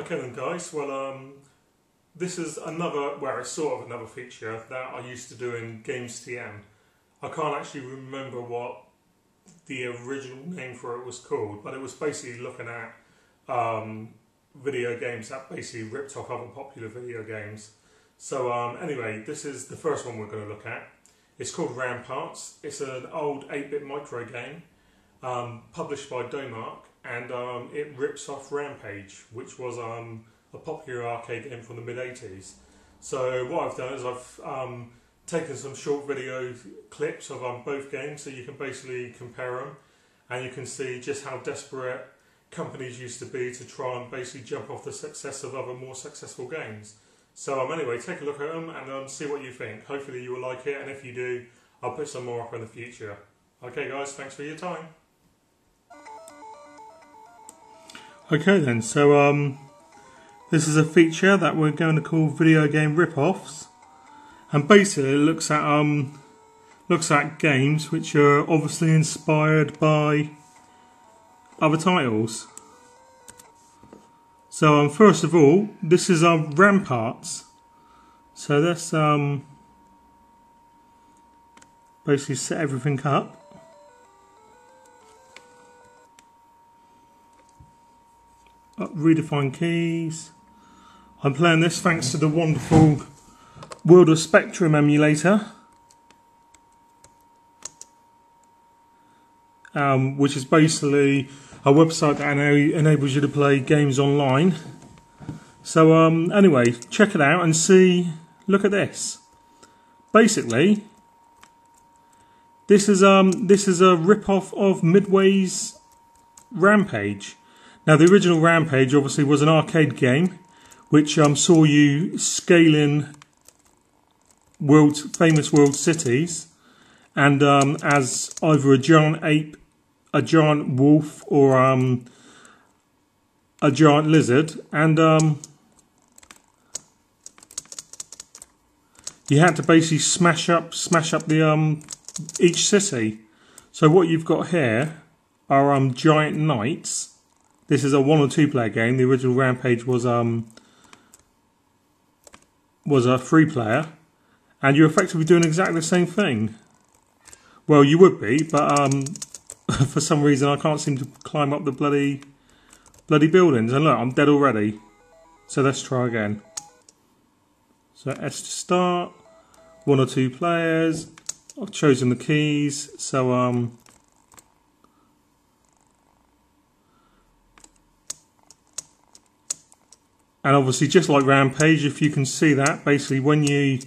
Okay then guys, well this is another, well it's sort of another feature that I used to do in GamesTM. I can't actually remember what the original name for it was called, but it was basically looking at video games that basically ripped off other popular video games. So anyway, this is the first one we're going to look at. It's called Ramparts. It's an old 8-bit micro game published by Domark, and it rips off Rampage, which was a popular arcade game from the mid-80s. So what I've done is I've taken some short video clips of both games, so you can basically compare them, and you can see just how desperate companies used to be to try and basically jump off the success of other more successful games. So anyway, take a look at them and see what you think. Hopefully you will like it, and if you do, I'll put some more up in the future. Okay guys, thanks for your time. Okay then, so this is a feature that we're going to call Video Game Ripoffs, and basically it looks at games which are obviously inspired by other titles. So first of all, this is Ramparts. So let's basically set everything up. Redefine keys. I'm playing this thanks to the wonderful World of Spectrum emulator, which is basically a website that enables you to play games online. So anyway, check it out and see. Look at this. Basically, this is a rip-off of Midway's Rampage. Now, the original Rampage obviously was an arcade game, which saw you scaling famous world cities, and as either a giant ape, a giant wolf, or a giant lizard, and you had to basically smash up the each city. So what you've got here are giant knights. This is a 1 or 2 player game. The original Rampage was a 3 player, and you're effectively doing exactly the same thing. Well, you would be, but for some reason I can't seem to climb up the bloody buildings. And look, I'm dead already. So let's try again. So S to start. 1 or 2 players. I've chosen the keys. So and obviously, just like Rampage, if you can see that, basically when you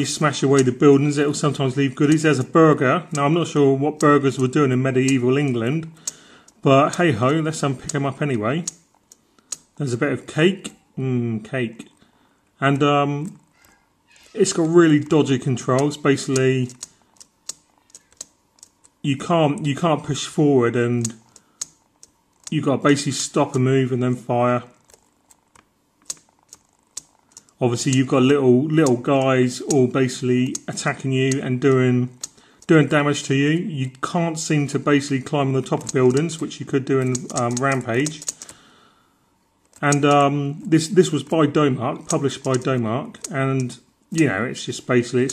smash away the buildings, it'll sometimes leave goodies. There's a burger. Now, I'm not sure what burgers were doing in medieval England, but hey ho, let's pick them up anyway. There's a bit of cake. Cake. And it's got really dodgy controls. Basically, you can't push forward, and you've got to basically stop and move and then fire. Obviously, you've got little guys all basically attacking you and doing damage to you. You can't seem to basically climb on the top of buildings, which you could do in Rampage. And this was by Domark, published by Domark, and you know, it's just basically,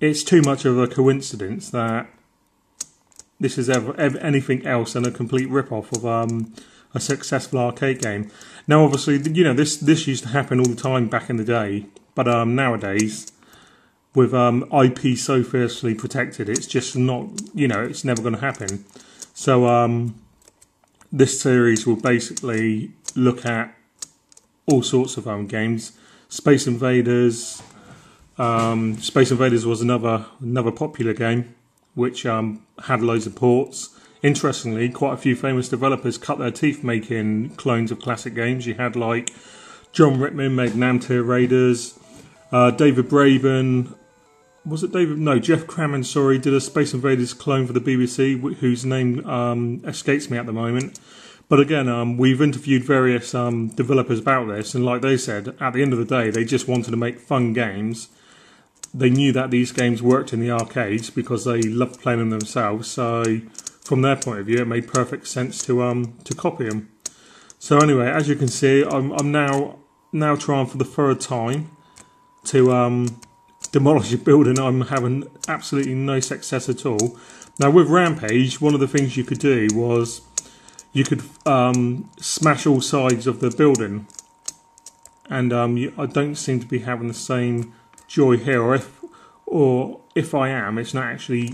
it's too much of a coincidence that this is ever anything else than a complete rip-off of a successful arcade game. Now, obviously, you know, this used to happen all the time back in the day, but nowadays, with IP so fiercely protected, it's just not, you know, it's never going to happen. So this series will basically look at all sorts of games. Space Invaders. Space Invaders was another popular game, which had loads of ports. Interestingly, quite a few famous developers cut their teeth making clones of classic games. You had like John Rittman made Namtir Raiders, David Braben, was it David? No, Jeff Crammond, sorry, did a Space Invaders clone for the BBC, whose name escapes me at the moment. But again, we've interviewed various developers about this, and like they said, at the end of the day, they just wanted to make fun games. They knew that these games worked in the arcades because they loved playing them themselves, so from their point of view, it made perfect sense to copy them. So anyway, as you can see, I'm now trying for the third time to demolish a building. I'm having absolutely no success at all. Now with Rampage, one of the things you could do was you could smash all sides of the building, and I don't seem to be having the same joy here. Or if I am, it's not actually.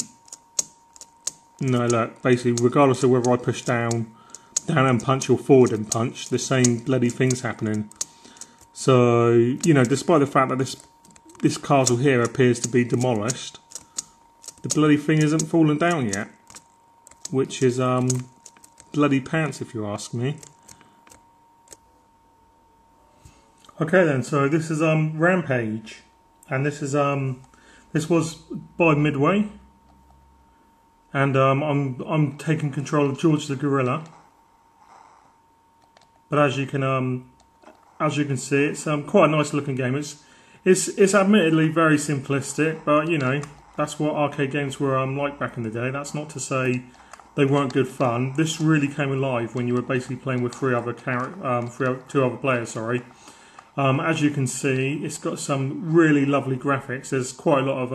No, look. Basically, regardless of whether I push down and punch or forward and punch, the same bloody thing's happening. So you know, despite the fact that this castle here appears to be demolished, the bloody thing isn't fallen down yet, which is bloody pants if you ask me. Okay then, so this is Rampage, and this was by Midway, and I'm taking control of George the Gorilla. But as you can see, it's quite a nice looking game. It's admittedly very simplistic, but you know, that's what arcade games were like back in the day. That's not to say they weren't good fun. This really came alive when you were basically playing with two other players. Sorry. As you can see, it's got some really lovely graphics. There's quite a lot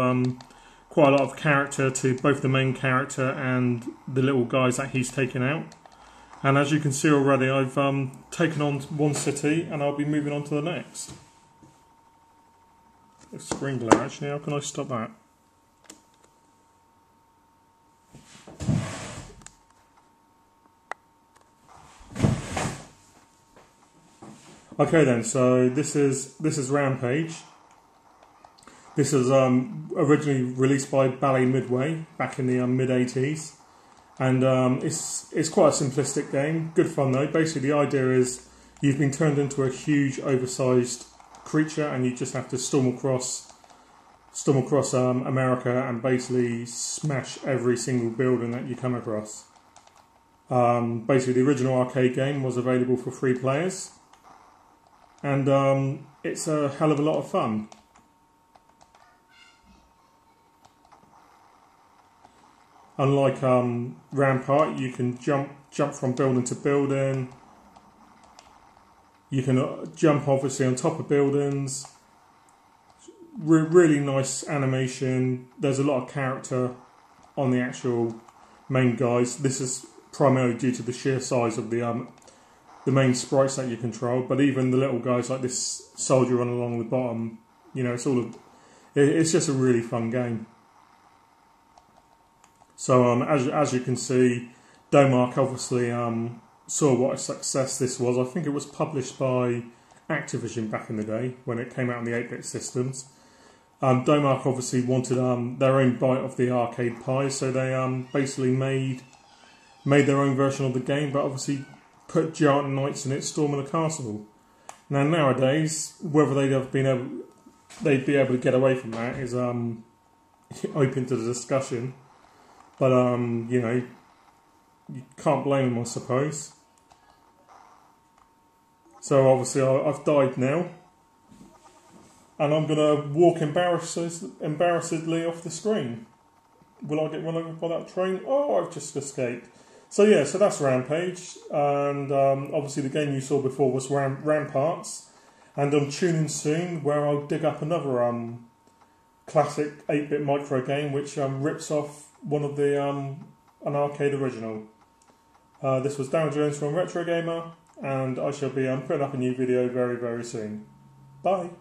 of character to both the main character and the little guys that he's taken out. And as you can see already, I've taken on one city, and I'll be moving on to the next. It's screen glare. Actually, how can I stop that? Okay then, so this is Rampage. This was originally released by Bally Midway back in the mid-80s, and it's quite a simplistic game. Good fun though. Basically, the idea is you've been turned into a huge, oversized creature, and you just have to storm across America and basically smash every single building that you come across. Basically, the original arcade game was available for 3 players. And it's a hell of a lot of fun. Unlike Rampart, you can jump from building to building. You can jump obviously on top of buildings. Really nice animation. There's a lot of character on the actual main guys. This is primarily due to the sheer size of the main sprites that you control, but even the little guys like this soldier running along the bottom, you know, it's just a really fun game. So as you can see, Domark obviously saw what a success this was. I think it was published by Activision back in the day when it came out on the 8-bit systems. Domark obviously wanted their own bite of the arcade pie, so they basically made their own version of the game, but obviously put giant knights in it storming a castle. Now nowadays, whether they'd be able to get away from that is open to the discussion. But you know, you can't blame them, I suppose. So obviously I've died now, and I'm gonna walk embarrassedly off the screen. Will I get run over by that train? Oh, I've just escaped. So yeah, so that's Rampage, and obviously the game you saw before was Ramparts, and I'm tuning soon where I'll dig up another classic 8-bit micro game which rips off one of the an arcade original. This was Dan Jones from Retro Gamer, and I shall be putting up a new video very, very soon. Bye.